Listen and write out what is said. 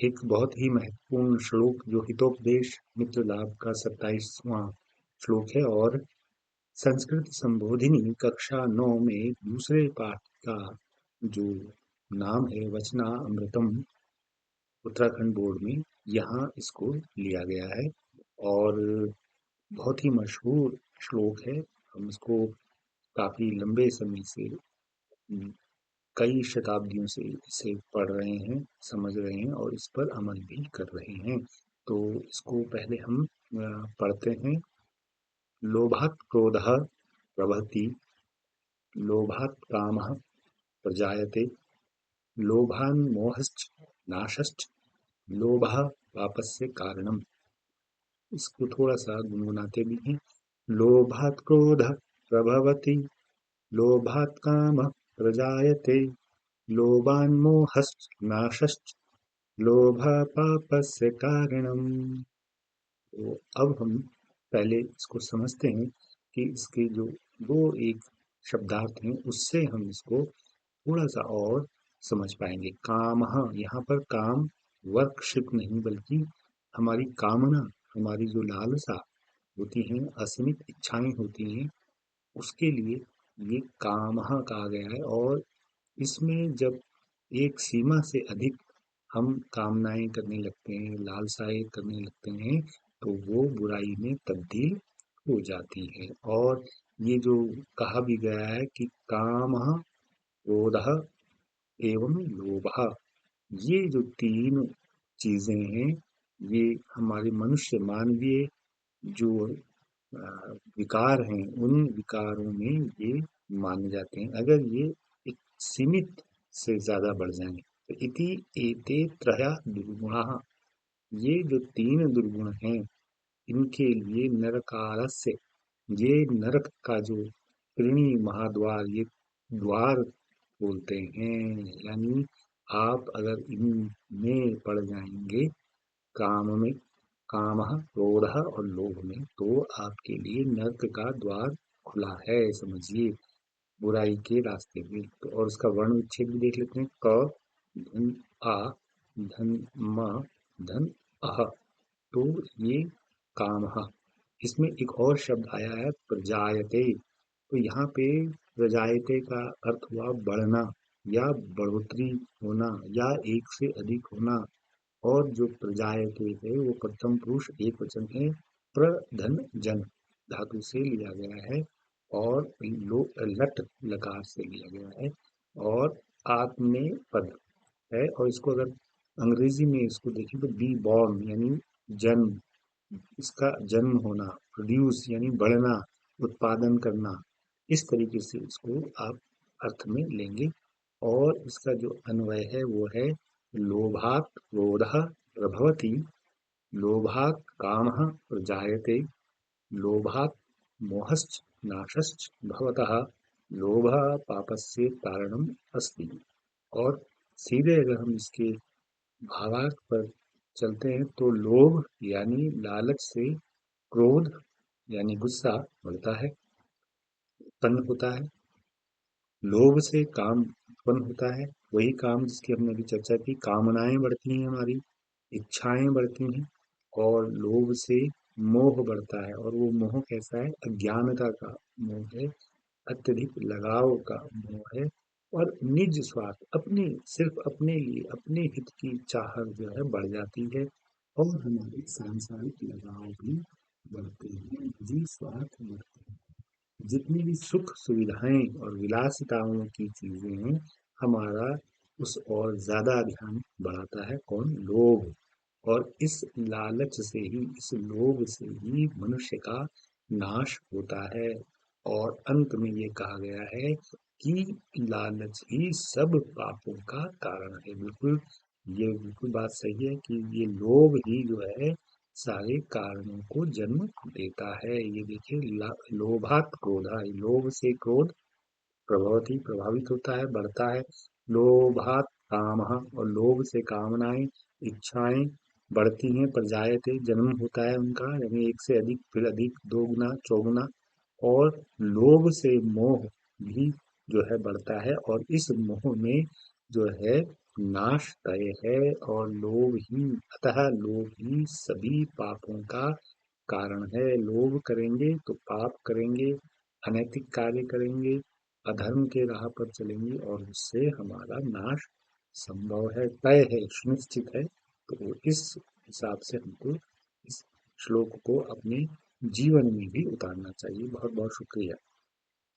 एक बहुत ही महत्वपूर्ण श्लोक जो हितोपदेश मित्र लाभ का 27वां श्लोक है और संस्कृत संबोधिनी कक्षा 9 में दूसरे पाठ का जो नाम है वचना अमृतम उत्तराखंड बोर्ड में यहाँ इसको लिया गया है और बहुत ही मशहूर श्लोक है। हम इसको काफी लंबे समय से कई शताब्दियों से इसे पढ़ रहे हैं, समझ रहे हैं और इस पर अमल भी कर रहे हैं। तो इसको पहले हम पढ़ते हैं। लोभात् क्रोधः प्रभृति, लोभात् कामः प्रजायते, लोभान्मोहश्च नाशश्च, लोभः पापस्य कारणम्। इसको थोड़ा सा गुनगुनाते भी हैं। लोभात् क्रोधः प्रभवति, लोभात् कामः प्रजायते, लोभान्मोहश्च नाशश्च, लोभः पापस्य कारणम्। तो अब हम पहले इसको समझते हैं कि इसके जो दो एक शब्दार्थ हैं उससे हम इसको थोड़ा सा और समझ पाएंगे। कामः, यहाँ पर काम वर्कशिप नहीं बल्कि हमारी कामना, हमारी जो लालसा होती हैं, असीमित इच्छाएं होती हैं, उसके लिए ये कामः कहा गया है। और इसमें जब एक सीमा से अधिक हम कामनाएं करने लगते हैं, लालसाएं करने लगते हैं, तो वो बुराई में तब्दील हो जाती है। और ये जो कहा भी गया है कि कामः, क्रोधः एवं लोभः, ये जो तीन चीजें हैं, ये हमारे मनुष्य मानवीय जो विकार हैं, उन विकारों में ये माने जाते हैं। अगर ये एक सीमित से ज्यादा बढ़ जाएं तो इति एते त्रया दुर्गुणाः, ये जो तीन दुर्गुण हैं इनके लिए नरकालस्य, ये नरक का जो त्रिणी महाद्वार, ये द्वार बोलते हैं। यानी आप अगर इनमें पड़ जाएंगे, काम में, कामः क्रोधः और लोभ में, तो आपके लिए नर्क का द्वार खुला है, समझिए, बुराई के रास्ते में। तो और उसका वर्ण विच्छेद भी देख लेते हैं। क धन आ, धन म, धन अह। तो ये कामः, इसमें एक और शब्द आया है प्रजायते। तो यहाँ पे प्रजायते का अर्थ हुआ बढ़ना या बढ़ोतरी होना या एक से अधिक होना। और जो प्रजायते है वो प्रथम पुरुष एक वचन है, प्रधन जन धातु से लिया गया है और लट लकार से लिया गया है और आत्मनेपद है। और इसको अगर अंग्रेजी में इसको देखें तो बी बॉर्न यानी जन्म, इसका जन्म होना, प्रोड्यूस यानी बढ़ना, उत्पादन करना, इस तरीके से इसको आप अर्थ में लेंगे। और इसका जो अन्वय है वो है लोभात् क्रोधः प्रभवति, लोभात् कामः प्रजायते, लोभात् मोहश्च नाशश्च भवतः, लोभः पापस्य कारणम् अस्ति। और सीधे अगर हम इसके भावार्थ पर चलते हैं तो लोभ यानी लालच से क्रोध यानी गुस्सा बढ़ता है, उत्पन्न होता है। लोभ से काम उत्पन्न होता है, वही काम जिसकी हमने अभी चर्चा की, कामनाएं बढ़ती हैं, हमारी इच्छाएं बढ़ती हैं। और लोभ से मोह बढ़ता है, और वो मोह कैसा है, अज्ञानता का मोह है, अत्यधिक लगाव का मोह है। और निज स्वार्थ, अपने सिर्फ अपने लिए, अपने हित की चाहत जो है बढ़ जाती है। और हमारे सांसारिक लगाव भी बढ़ते हैं, निजी स्वार्थ बढ़ते हैं। जितनी भी सुख सुविधाएं और विलासिताओं की चीजें हैं, हमारा उस और ज्यादा ध्यान बढ़ाता है कौन, लोभ। और इस लालच से ही, इस लोभ से ही मनुष्य का नाश होता है। और अंत में ये कहा गया है कि लालच ही सब पापों का कारण है। बिल्कुल, ये बिल्कुल बात सही है कि ये लोभ ही जो है सारे कारणों को जन्म देता है। ये देखिए, लोभात क्रोधा, लोभ से क्रोध प्रभवती प्रभावित होता है, बढ़ता है। लोभात कामः, और लोभ से कामनाएं, इच्छाएं बढ़ती हैं। प्रजायते, जन्म होता है उनका, यानी एक से अधिक, फिर अधिक, दो गुना, चौगुना। और लोभ से मोह भी जो है बढ़ता है, और इस मोह में जो है नाश तय है और लोभ ही सभी पापों का कारण है। लोभ करेंगे तो पाप करेंगे, अनैतिक कार्य करेंगे, अधर्म के राह पर चलेंगे और उससे हमारा नाश संभव है, तय है, सुनिश्चित है। तो इस हिसाब से हमको इस श्लोक को अपने जीवन में भी उतारना चाहिए। बहुत बहुत शुक्रिया।